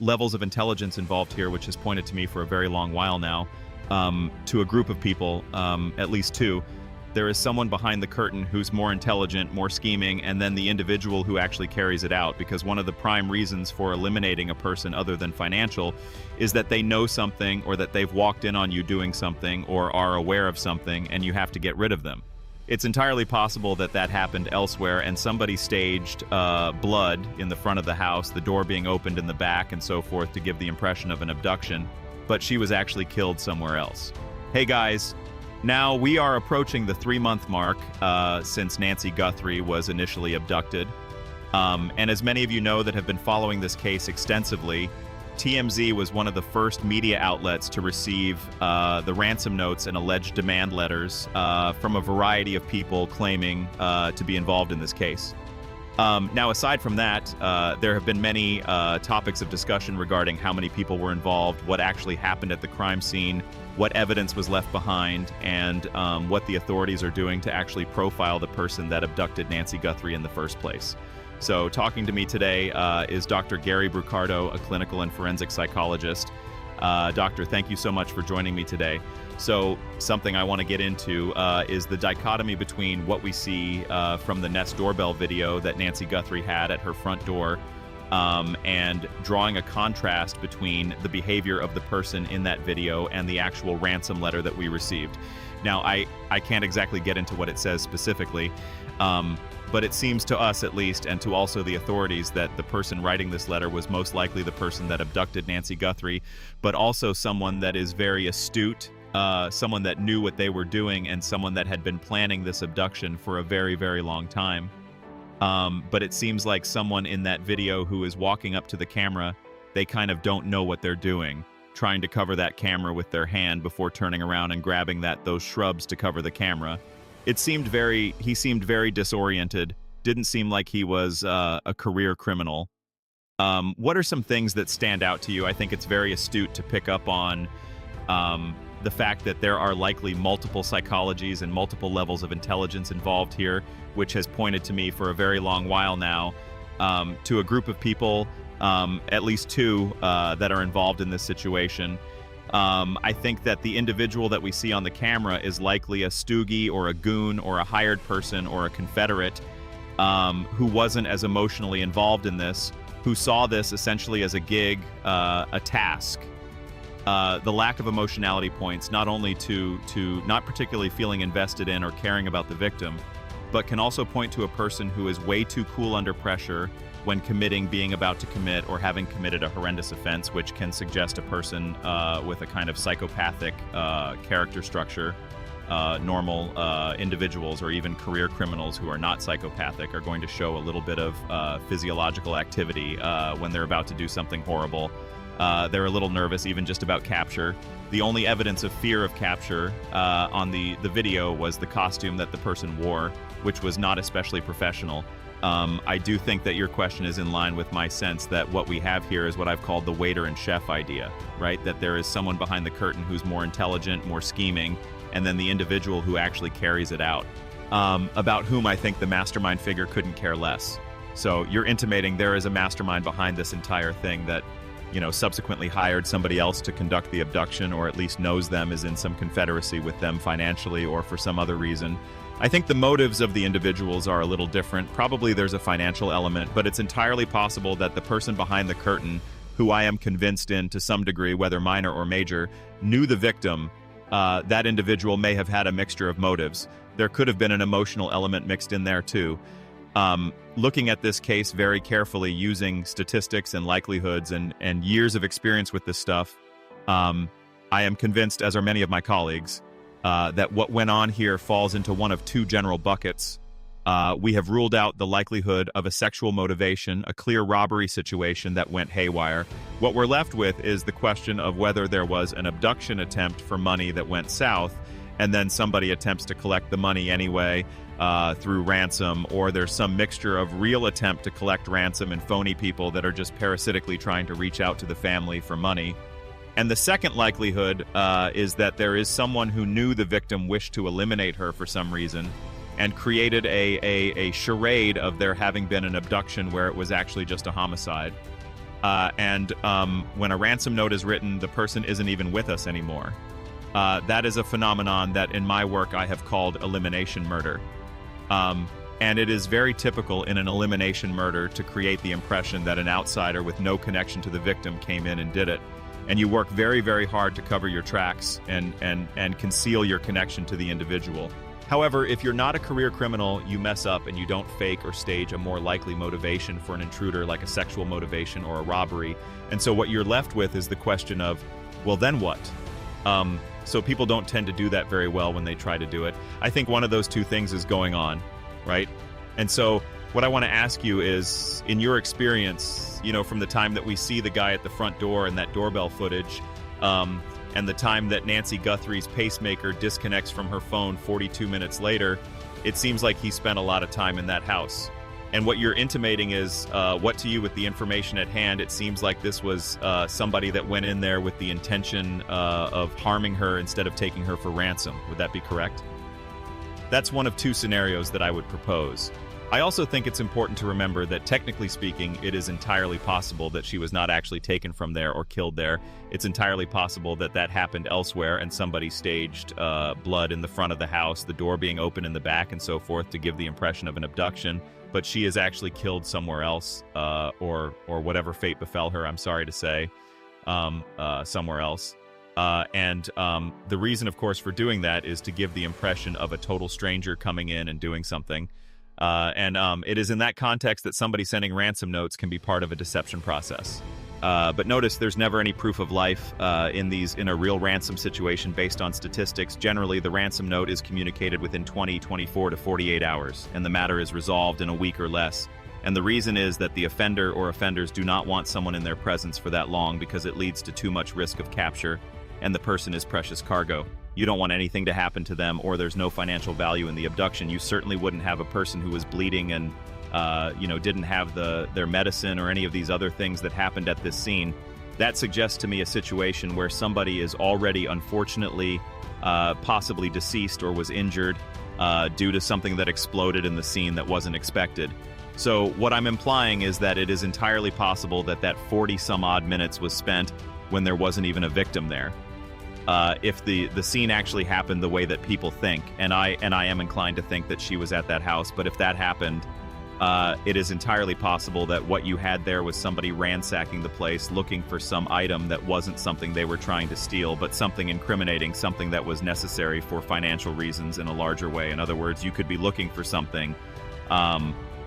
levels of intelligence involved here, which has pointed to me for a very long while now, to a group of people, at least two. There is someone behind the curtain who's more intelligent, more scheming, and then the individual who actually carries it out, because one of the prime reasons for eliminating a person other than financial is that they know something, or that they've walked in on you doing something, or are aware of something, and you have to get rid of them. It's entirely possible that that happened elsewhere, and somebody staged blood in the front of the house, the door being opened in the back and so forth, to give the impression of an abduction, but she was actually killed somewhere else. Hey guys, now we are approaching the 3-month mark since Nancy Guthrie was initially abducted. And as many of you know that have been following this case extensively, TMZ was one of the first media outlets to receive the ransom notes and alleged demand letters from a variety of people claiming to be involved in this case. Now, aside from that, there have been many topics of discussion regarding how many people were involved, what actually happened at the crime scene, what evidence was left behind, and what the authorities are doing to actually profile the person that abducted Nancy Guthrie in the first place. So talking to me today is Dr. Gary Brucardo, a clinical and forensic psychologist. Doctor, thank you so much for joining me today. So something I want to get into is the dichotomy between what we see from the Nest doorbell video that Nancy Guthrie had at her front door, and drawing a contrast between the behavior of the person in that video and the actual ransom letter that we received. Now, I can't exactly get into what it says specifically, but it seems to us, at least, and to also the authorities, that the person writing this letter was most likely the person that abducted Nancy Guthrie, but also someone that is very astute, someone that knew what they were doing, and someone that had been planning this abduction for a very, very long time. But it seems like someone in that video who is walking up to the camera, they kind of don't know what they're doing, trying to cover that camera with their hand before turning around and grabbing those shrubs to cover the camera. He seemed very disoriented, didn't seem like he was a career criminal. What are some things that stand out to you? I think it's very astute to pick up on the fact that there are likely multiple psychologies and multiple levels of intelligence involved here, which has pointed to me for a very long while now, to a group of people, at least two, that are involved in this situation. I think that the individual that we see on the camera is likely a stoogie or a goon or a hired person or a Confederate who wasn't as emotionally involved in this, who saw this essentially as a gig, a task. The lack of emotionality points not only to not particularly feeling invested in or caring about the victim, but can also point to a person who is way too cool under pressure when committing, being about to commit, or having committed a horrendous offense, which can suggest a person with a kind of psychopathic character structure. Normal individuals or even career criminals who are not psychopathic are going to show a little bit of physiological activity when they're about to do something horrible. They're a little nervous even just about capture. The only evidence of fear of capture on the video was the costume that the person wore, which was not especially professional. I do think that your question is in line with my sense that what we have here is what I've called the waiter and chef idea, right? That there is someone behind the curtain who's more intelligent, more scheming, and then the individual who actually carries it out, about whom I think the mastermind figure couldn't care less. So you're intimating there is a mastermind behind this entire thing that, you know, subsequently hired somebody else to conduct the abduction, or at least knows them, is in some confederacy with them financially or for some other reason. I think the motives of the individuals are a little different. Probably there's a financial element, but it's entirely possible that the person behind the curtain, who I am convinced in to some degree, whether minor or major, knew the victim. That individual may have had a mixture of motives. There could have been an emotional element mixed in there too. Looking at this case very carefully, using statistics and likelihoods and years of experience with this stuff, I am convinced, as are many of my colleagues, that what went on here falls into one of two general buckets. We have ruled out the likelihood of a sexual motivation, a clear robbery situation that went haywire. What we're left with is the question of whether there was an abduction attempt for money that went south, and then somebody attempts to collect the money anyway through ransom, or there's some mixture of real attempt to collect ransom and phony people that are just parasitically trying to reach out to the family for money. And the second likelihood is that there is someone who knew the victim wished to eliminate her for some reason and created a charade of there having been an abduction where it was actually just a homicide. When a ransom note is written, the person isn't even with us anymore. That is a phenomenon that in my work I have called elimination murder. And it is very typical in an elimination murder to create the impression that an outsider with no connection to the victim came in and did it. And you work very, very hard to cover your tracks and conceal your connection to the individual. However, if you're not a career criminal, you mess up and you don't fake or stage a more likely motivation for an intruder like a sexual motivation or a robbery. And so what you're left with is the question of, well, then what? So people don't tend to do that very well when they try to do it. I think one of those two things is going on, right? And so what I want to ask you is, in your experience, from the time that we see the guy at the front door and that doorbell footage, and the time that Nancy Guthrie's pacemaker disconnects from her phone 42 minutes later, it seems like he spent a lot of time in that house. And what you're intimating is, what to you, with the information at hand, it seems like this was somebody that went in there with the intention of harming her instead of taking her for ransom. Would that be correct? That's one of two scenarios that I would propose. I also think it's important to remember that, technically speaking, it is entirely possible that she was not actually taken from there or killed there. It's entirely possible that that happened elsewhere and somebody staged blood in the front of the house, the door being open in the back and so forth, to give the impression of an abduction. But she is actually killed somewhere else, or whatever fate befell her, I'm sorry to say, somewhere else. The reason, of course, for doing that is to give the impression of a total stranger coming in and doing something. It is in that context that somebody sending ransom notes can be part of a deception process. But notice there's never any proof of life in a real ransom situation based on statistics. Generally, the ransom note is communicated within 24 to 48 hours, and the matter is resolved in a week or less. And the reason is that the offender or offenders do not want someone in their presence for that long because it leads to too much risk of capture, and the person is precious cargo. You don't want anything to happen to them, or there's no financial value in the abduction. You certainly wouldn't have a person who was bleeding and didn't have their medicine or any of these other things that happened at this scene. That suggests to me a situation where somebody is already, unfortunately, possibly deceased or was injured due to something that exploded in the scene that wasn't expected. So what I'm implying is that it is entirely possible that 40-some-odd minutes was spent when there wasn't even a victim there. If the scene actually happened the way that people think, and I am inclined to think that she was at that house, but if that happened, it is entirely possible that what you had there was somebody ransacking the place looking for some item that wasn't something they were trying to steal, but something incriminating, something that was necessary for financial reasons in a larger way. In other words, you could be looking for something,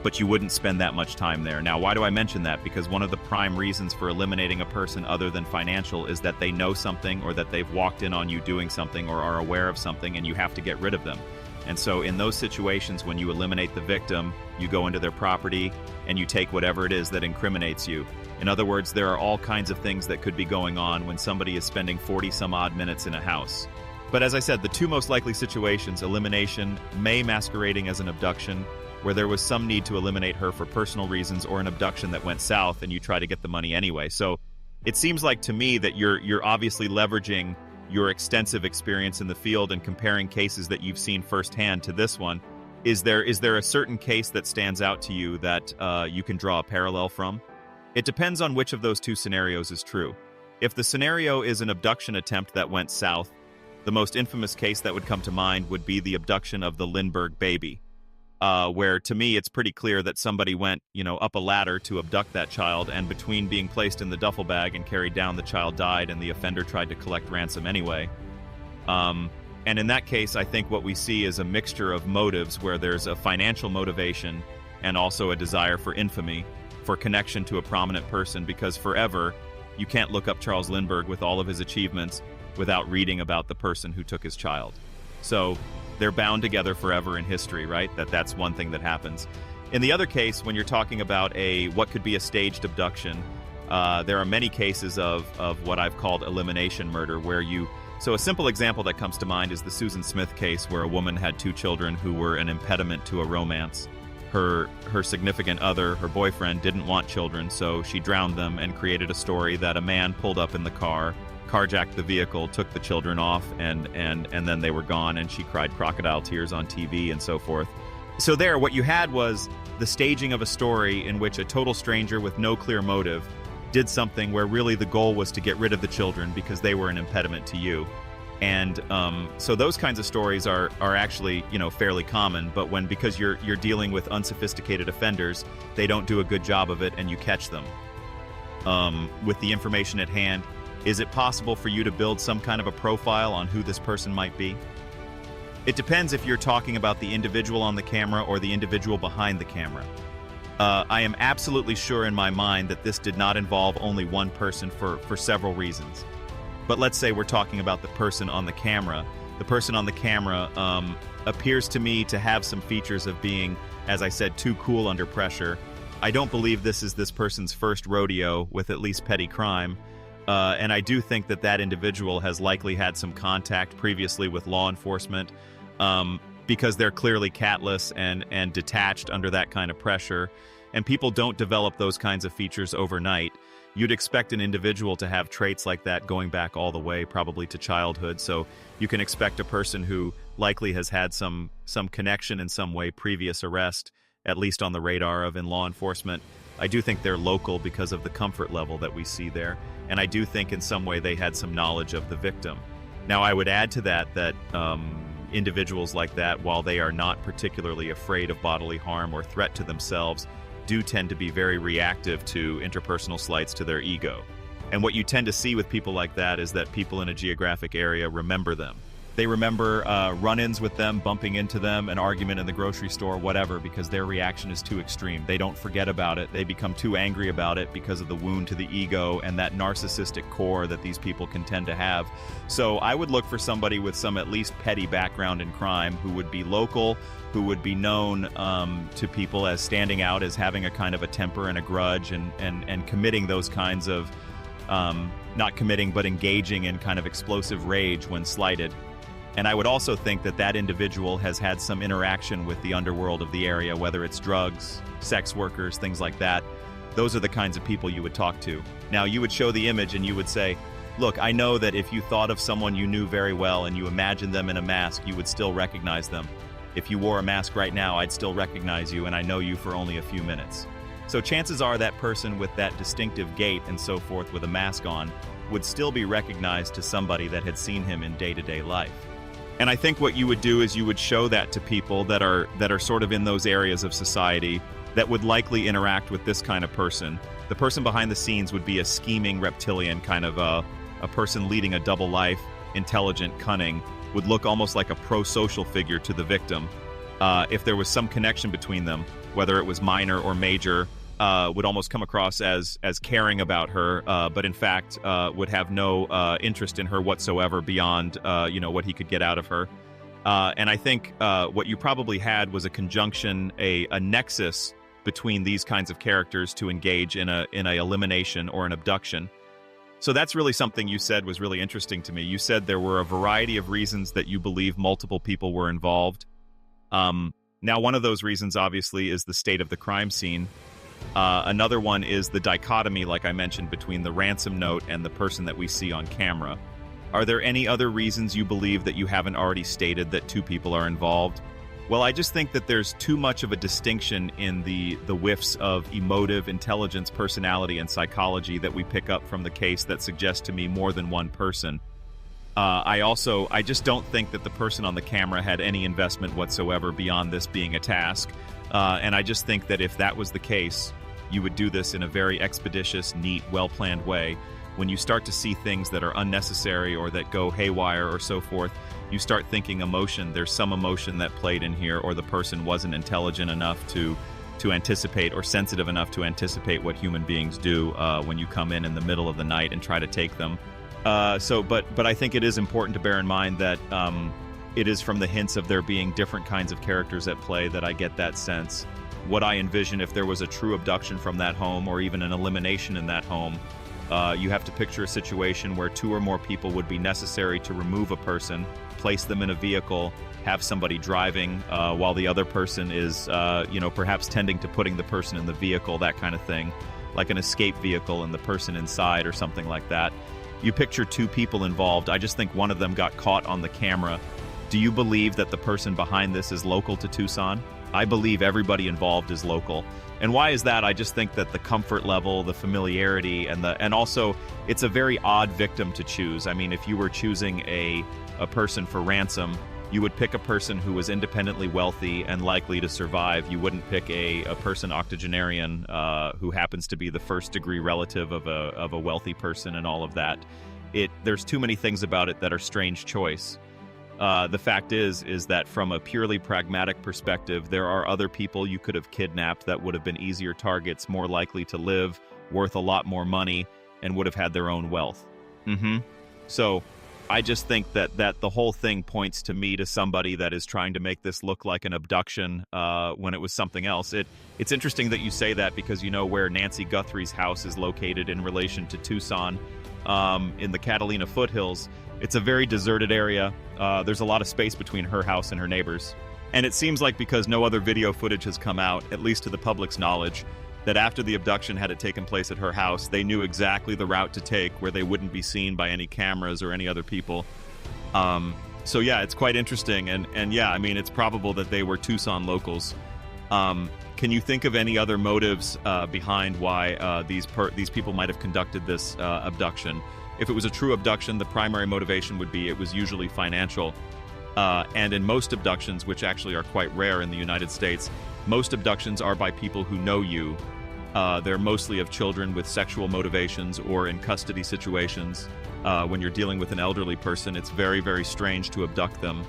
but you wouldn't spend that much time there. Now, why do I mention that? Because one of the prime reasons for eliminating a person other than financial is that they know something, or that they've walked in on you doing something, or are aware of something, and you have to get rid of them. And so in those situations, when you eliminate the victim, you go into their property and you take whatever it is that incriminates you. In other words, there are all kinds of things that could be going on when somebody is spending 40-some-odd minutes in a house. But as I said, the two most likely situations, elimination, may masquerading as an abduction, where there was some need to eliminate her for personal reasons, or an abduction that went south and you try to get the money anyway. So it seems like to me that you're obviously leveraging your extensive experience in the field and comparing cases that you've seen firsthand to this one. Is there a certain case that stands out to you that you can draw a parallel from? It depends on which of those two scenarios is true. If the scenario is an abduction attempt that went south, the most infamous case that would come to mind would be the abduction of the Lindbergh baby. Where, to me, it's pretty clear that somebody went, up a ladder to abduct that child, and between being placed in the duffel bag and carried down, the child died, and the offender tried to collect ransom anyway. And in that case, I think what we see is a mixture of motives, where there's a financial motivation and also a desire for infamy, for connection to a prominent person, because forever, you can't look up Charles Lindbergh with all of his achievements without reading about the person who took his child. So they're bound together forever in history, right? That's one thing that happens. In the other case, when you're talking about what could be a staged abduction, there are many cases of what I've called elimination murder, where so a simple example that comes to mind is the Susan Smith case, where a woman had 2 children who were an impediment to a romance. Her significant other, her boyfriend, didn't want children, so she drowned them and created a story that a man pulled up in the car, carjacked the vehicle, took the children off, and then they were gone, and she cried crocodile tears on TV and so forth. So what you had was the staging of a story in which a total stranger with no clear motive did something where really the goal was to get rid of the children because they were an impediment to you. And so those kinds of stories are actually, fairly common, but because you're dealing with unsophisticated offenders, they don't do a good job of it and you catch them. With the information at hand, is it possible for you to build some kind of a profile on who this person might be? It depends if you're talking about the individual on the camera or the individual behind the camera. I am absolutely sure in my mind that this did not involve only one person for several reasons. But let's say we're talking about the person on the camera. The person on the camera appears to me to have some features of being, as I said, too cool under pressure. I don't believe this is this person's first rodeo with at least petty crime. And I do think that individual has likely had some contact previously with law enforcement because they're clearly catless and detached under that kind of pressure. And people don't develop those kinds of features overnight. You'd expect an individual to have traits like that going back all the way, probably to childhood. So you can expect a person who likely has had some connection in some way, previous arrest, at least on the radar of in law enforcement. I do think they're local because of the comfort level that we see there. And I do think in some way they had some knowledge of the victim. Now, I would add to that individuals like that, while they are not particularly afraid of bodily harm or threat to themselves, do tend to be very reactive to interpersonal slights to their ego. And what you tend to see with people like that is that people in a geographic area remember them. They remember run-ins with them, bumping into them, an argument in the grocery store, whatever, because their reaction is too extreme. They don't forget about it. They become too angry about it because of the wound to the ego and that narcissistic core that these people can tend to have. So I would look for somebody with some at least petty background in crime who would be local, who would be known to people as standing out, as having a kind of a temper and a grudge and committing those kinds of, not committing, but engaging in kind of explosive rage when slighted. And I would also think that individual has had some interaction with the underworld of the area, whether it's drugs, sex workers, things like that. Those are the kinds of people you would talk to. Now, you would show the image and you would say, look, I know that if you thought of someone you knew very well and you imagined them in a mask, you would still recognize them. If you wore a mask right now, I'd still recognize you, and I know you for only a few minutes. So chances are that person with that distinctive gait and so forth with a mask on would still be recognized to somebody that had seen him in day-to-day life. And I think what you would do is you would show that to people that are sort of in those areas of society that would likely interact with this kind of person. The person behind the scenes would be a scheming reptilian, kind of a person leading a double life, intelligent, cunning, would look almost like a pro-social figure to the victim. If there was some connection between them, whether it was minor or major, would almost come across as caring about her, but in fact would have no interest in her whatsoever beyond what he could get out of her. And I think what you probably had was a conjunction, a nexus between these kinds of characters to engage in a elimination or an abduction. So that's really something you said was really interesting to me. You said there were a variety of reasons that you believe multiple people were involved. Now, one of those reasons, obviously, is the state of the crime scene. Another one is the dichotomy, like I mentioned, between the ransom note and the person that we see on camera. Are there any other reasons you believe that you haven't already stated that two people are involved? Well, I just think that there's too much of a distinction in the whiffs of emotive intelligence, personality, and psychology that we pick up from the case that suggests to me more than one person. I just don't think that the person on the camera had any investment whatsoever beyond this being a task. And I just think that if that was the case, you would do this in a very expeditious, neat, well-planned way. When you start to see things that are unnecessary or that go haywire or so forth, you start thinking emotion. There's some emotion that played in here, or the person wasn't intelligent enough to anticipate or sensitive enough to anticipate what human beings do when you come in the middle of the night and try to take them. But I think it is important to bear in mind that it is from the hints of there being different kinds of characters at play that I get that sense. What I envision if there was a true abduction from that home or even an elimination in that home, you have to picture a situation where two or more people would be necessary to remove a person, place them in a vehicle, have somebody driving while the other person is, perhaps tending to putting the person in the vehicle, that kind of thing, like an escape vehicle and the person inside or something like that. You picture two people involved. I just think one of them got caught on the camera. Do you believe that the person behind this is local to Tucson? I believe everybody involved is local. And why is that? I just think that the comfort level, the familiarity, and also it's a very odd victim to choose. I mean, if you were choosing a person for ransom, you would pick a person who was independently wealthy and likely to survive. You wouldn't pick a person octogenarian who happens to be the first degree relative of a wealthy person and all of that. There's too many things about it that are strange choice. The fact is that from a purely pragmatic perspective, there are other people you could have kidnapped that would have been easier targets, more likely to live, worth a lot more money, and would have had their own wealth. So I just think that the whole thing points to me to somebody that is trying to make this look like an abduction when it was something else. It's interesting that you say that because you know where Nancy Guthrie's house is located in relation to Tucson, in the Catalina foothills. It's a very deserted area. There's a lot of space between her house and her neighbors. And it seems like because no other video footage has come out, at least to the public's knowledge, that after the abduction had it taken place at her house, they knew exactly the route to take where they wouldn't be seen by any cameras or any other people. So yeah, it's quite interesting. And yeah, I mean, it's probable that they were Tucson locals. Can you think of any other motives behind why these people might have conducted this abduction? If it was a true abduction, the primary motivation would be it was usually financial. And in most abductions, which actually are quite rare in the United States, most abductions are by people who know you. They're mostly of children with sexual motivations or in custody situations. When you're dealing with an elderly person, it's very, very strange to abduct them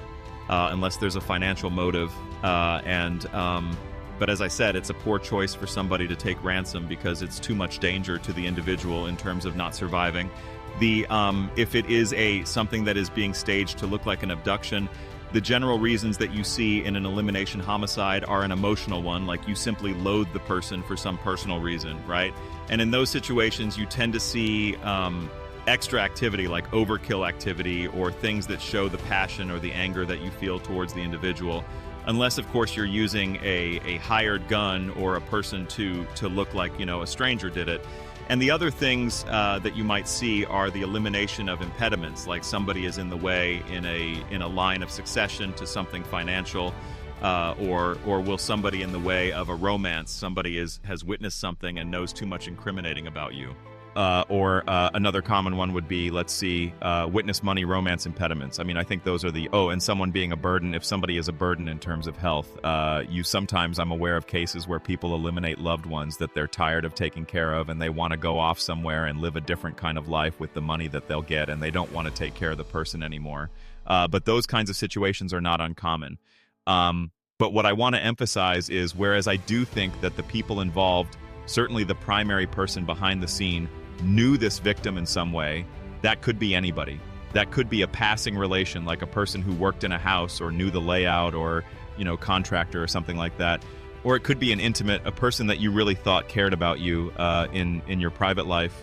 unless there's a financial motive. But as I said, it's a poor choice for somebody to take ransom because it's too much danger to the individual in terms of not surviving. If it is something that is being staged to look like an abduction, the general reasons that you see in an elimination homicide are an emotional one, like you simply loathe the person for some personal reason, right? And in those situations, you tend to see extra activity like overkill activity or things that show the passion or the anger that you feel towards the individual. Unless, of course, you're using a hired gun or a person to look like, a stranger did it. And the other things that you might see are the elimination of impediments, like somebody is in the way in a line of succession to something financial, or will somebody in the way of a romance, somebody has witnessed something and knows too much incriminating about you. Or another common one would be, let's see, witness money romance impediments. I mean, I think those are and someone being a burden. If somebody is a burden in terms of health, sometimes I'm aware of cases where people eliminate loved ones that they're tired of taking care of and they want to go off somewhere and live a different kind of life with the money that they'll get, and they don't want to take care of the person anymore. But those kinds of situations are not uncommon. But what I want to emphasize is, whereas I do think that the people involved, certainly the primary person behind the scene, knew this victim in some way, that could be anybody. That could be a passing relation, like a person who worked in a house or knew the layout or, contractor or something like that. Or it could be a person that you really thought cared about you in your private life.